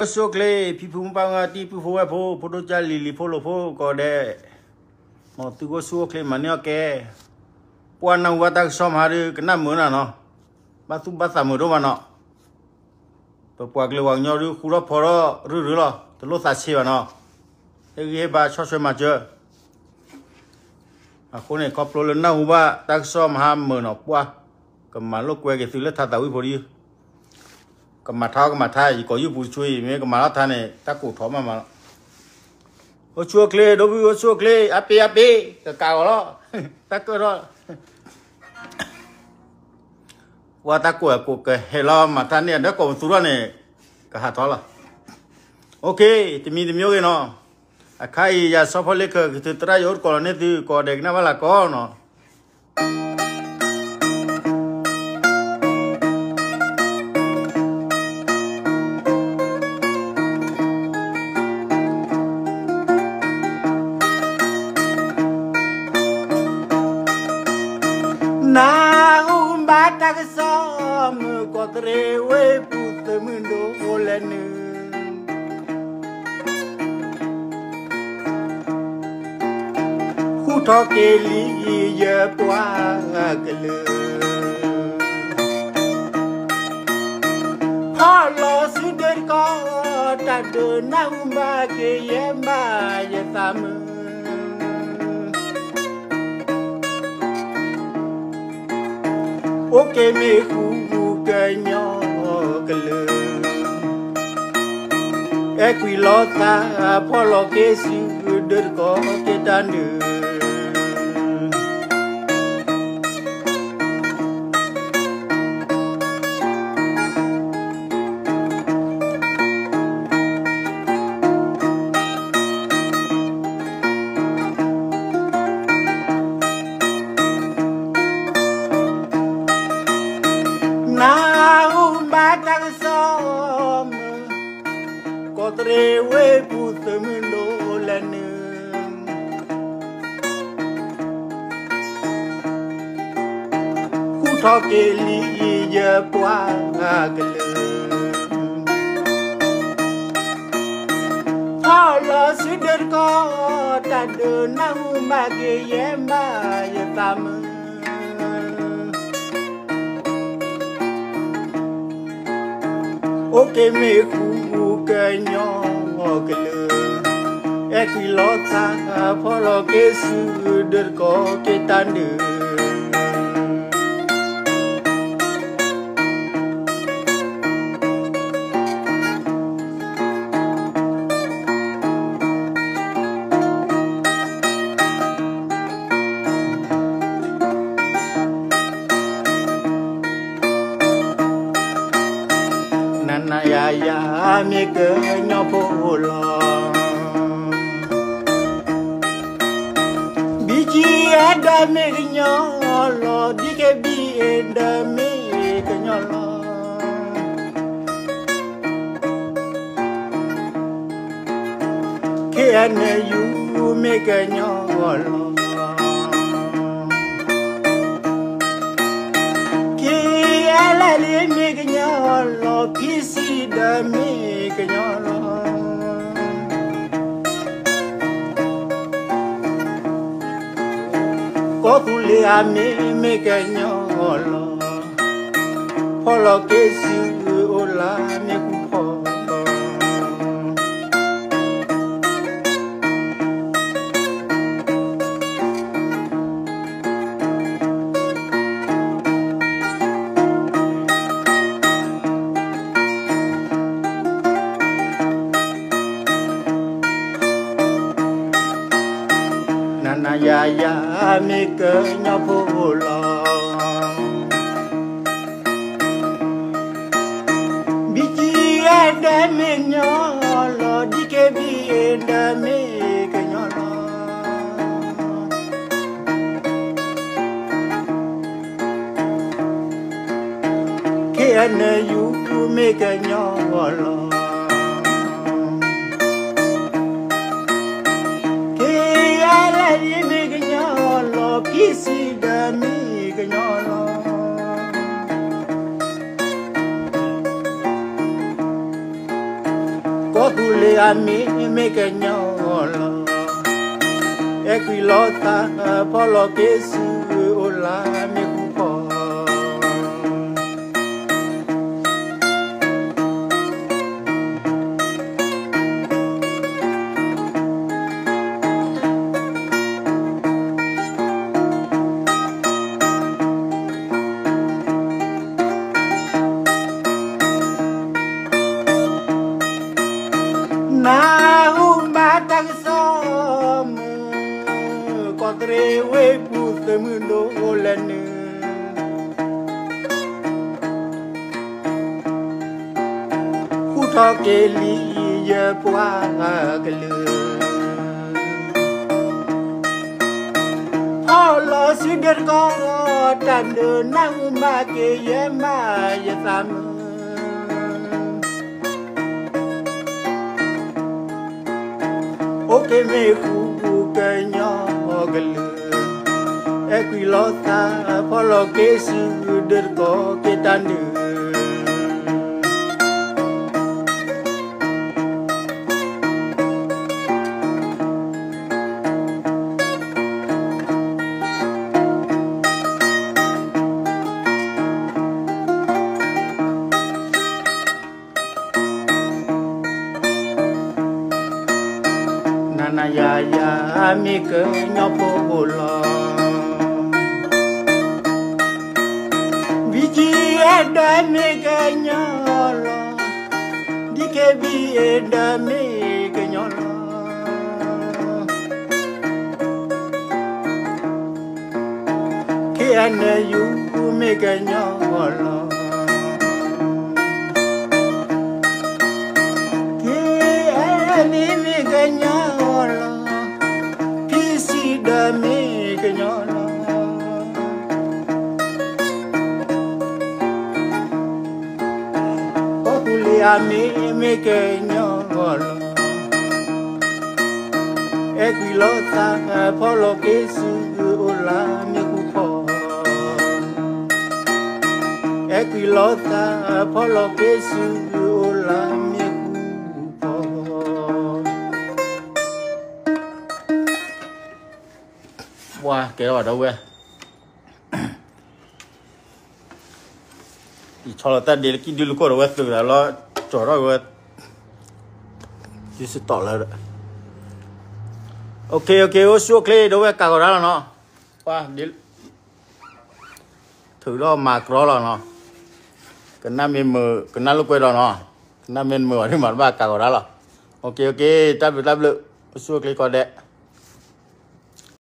số kle people bang ti people wa pho photo cha li pho ko de mo tu ko số kle man yo ke puan na wa ta som ha ri kana mo na no ba tu ba sa mo do ma no to pwa kle wa nyo ri khu ro pho ro ru lo to lo sa chi ba no e ge ba cho ma je a ko ne ko pro lo na hu ba ta som ha mo no pwa ka ma lo kwe ke tu le tha ta wi pho riก็มาท้าก็มาท้าอีกก็อยู่ผู้ช่วยมีก็มาท่านเนี่ยตะกูถอมาโอ้ชัวเคลดูวิวชัวเคลอาเปีก็เก่าแล้วตะก็รอว่าตะกูก็เฮลามาท่านเนี่ยเด็กก็สุดเนี่ยก็หาท้อละโอเคที่มีที่มีอะไรเนาะใครอยากสอบพอเล็กก็ถือตรายอดก่อนเนี่ยถือก่อนเด็กน่าว่าละก่อนเนาะนาอุบาตักสอมก็เตรเวปุตมึงโดเลนคู่ทอเกลีเยปวากเลพอลอสุดก็ตัดนาอุบาเกยบายตามโอเคมีคู่กันยอกเลยเอ็กวิลอตาพอลอเกสิเดินก็เกตันเดนาอุบาตักสอมก็เตรเวปุตมึงโดเลนคู่ทอเกลีเยปวากเลพอลอสุดก็ตัดนาอุบาเกยบายตามโอเคมีคู่กันยอกเลยเอ็กวิลอตาพอลอเกสุเดินก็เกตันเดยามีเกยโพลอบิจีเอดามีกยอลอดิเกบีเอดามีกยอลอเคอันยูมีกยอลอเคอัลลีมีกยอลอพิซีดามีกยอลอก็ตุเลอามีกยอลอพอลอเกสิโอลามีกุพอนายามีเกยโพลอบิจีเอดามียอลอดิเกบีเอดามีกยอลอเคอันยูมีกยอลอพิซีดามีกยอลอ โ tu le ami me que nyolo e qui lotta polo che su o la me cupo na uma tang som ko tre we pu te mu no le ne ku tho ke li ye pwa ke le all si der ko tan na uma ke ye ma ye sam que me juzgue ñogle equilota por lo que suderko que tan na ya ya mi ke nyopo bola biji eda mi ke nyolo di ke bi eda mi ke nyolo ke ane yu mi ke nyolo ke ane mi ke nyolo me que ñolo populi a me que ñolo equilota por lo que su la me cupo equilota por lo que su la me wow, kéo ở đâu vậy? Cho là ta để cái đi lúc đó từ là lo chỗ đó vậy, chỉ sẽ tỏ lại. Ok, ô số kia đâu vậy cả cái đó là nó, wow, đi thử đó mà đó là nó, cái nam mình mở, cái nam lúc quay đó nó, cái nam mình mở thì mà ba cả cái đó là, ok, ta bị lự, số kia còn đẹp.